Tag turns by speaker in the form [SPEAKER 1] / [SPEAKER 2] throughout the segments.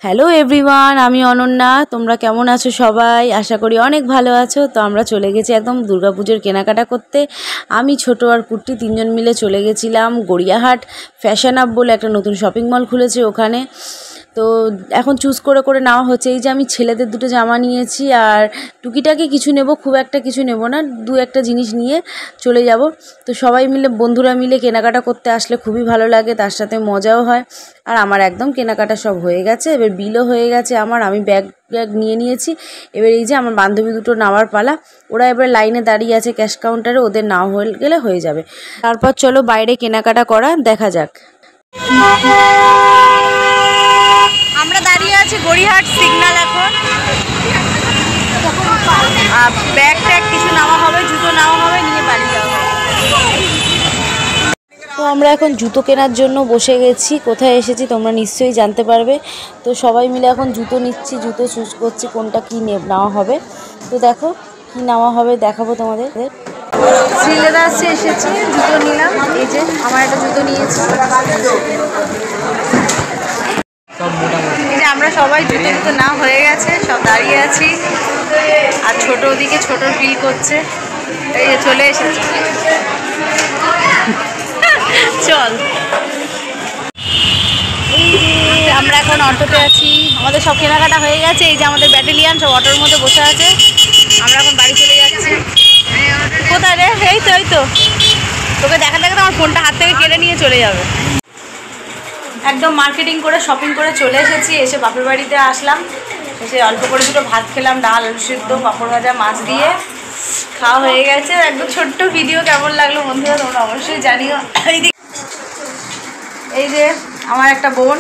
[SPEAKER 1] Hello everyone, আমি অনন্যা। তোমরা কেমন আছো সবাই? আশা করি অনেক ভালো আছো। তো আমরা চলে গেছি একদম দুর্গাপুজোর কেনাকাটা করতে। আমি ছোট আর কুট্টি তিনজন মিলে চলে গেছিলাম গড়িয়াহাট ফ্যাশন আপ বলে একটা নতুন শপিং মল খুলেছে ওখানে। তো এখন চুজ করে করে নেওয়া হচ্ছে। এই যে আমি ছেলেদের দুটো জামা নিয়েছি আর টুকিটাকি কিছু নেব, খুব একটা কিছু নেব না, দু একটা জিনিস নিয়ে চলে যাব। তো সবাই মিলে বন্ধুরা মিলে কেনাকাটা করতে আসলে খুবই ভালো লাগে, তার সাথে মজাও হয়। আর আমার একদম কেনাকাটা সব হয়ে গেছে, এবার বিলও হয়ে গেছে আমার, আমি ব্যাগ নিয়ে নিয়েছি। এবার এই যে আমার বান্ধবী দুটো নেওয়ার পালা, ওরা এবার লাইনে দাঁড়িয়ে আছে ক্যাশ কাউন্টারে, ওদের নেওয়া হয়ে গেলে হয়ে যাবে। তারপর চলো বাইরে কেনাকাটা করা দেখা যাক। আমরা দাঁড়িয়ে আছি গড়িয়াহাট সিগন্যাল। এখন ব্যাগ ট্যাগ কিছু নেওয়া হবে, জুতো নেওয়া হবে, নিয়ে বাড়ি যাওয়া হবে। তো আমরা এখন জুতো কেনার জন্য বসে গেছি। কোথায় এসেছি তোমরা নিশ্চয়ই জানতে পারবে। তো সবাই মিলে এখন জুতো নিচ্ছি, জুতো চুজ করছি কোনটা কী নেওয়া হবে। তো দেখো কী নেওয়া হবে দেখাবো তোমাদের। শ্রীলেদার্সে এসেছি, জুতো নিলাম। এই যে আমার একটা জুতো নিয়েছি। এই যে আমরা সবাই জুতো জুতো না হয়ে গেছে, সব দাঁড়িয়ে আছি। আর ছোট ওদিকে ছোটোর বিল করছে। এই যে চলে এসেছে, চল। এই যে আমরা এখন অটোতে আছি, আমাদের সব কেনাকাটা হয়ে গেছে। এই যে আমাদের ব্যাটালিয়ান সব অটোর মধ্যে বসে আছে। আমরা এখন বাড়ি চলে যাচ্ছি। কোথায় রে? এই তো, এই তো। তোকে দেখা দেখা তো আমার ফোনটা হাত থেকে কেড়ে নিয়ে চলে যাবে। একদম মার্কেটিং করে শপিং করে চলে এসেছি। এসে বাপের বাড়িতে আসলাম, এসে অল্প করে দুটো ভাত খেলাম, ডাল, আলু সিদ্ধ, পাঁপড় ভাজা, মাছ দিয়ে খাওয়া হয়ে গেছে। একদম ছোট্ট ভিডিও কেমন লাগলো বন্ধুরা তোমরা অবশ্যই জানিও। এই যে আমার একটা বোন।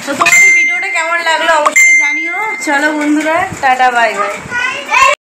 [SPEAKER 1] তো তোমাদের ভিডিওটা কেমন লাগলো অবশ্যই জানিও। চলো বন্ধুরা, টাটা, বাই বাই।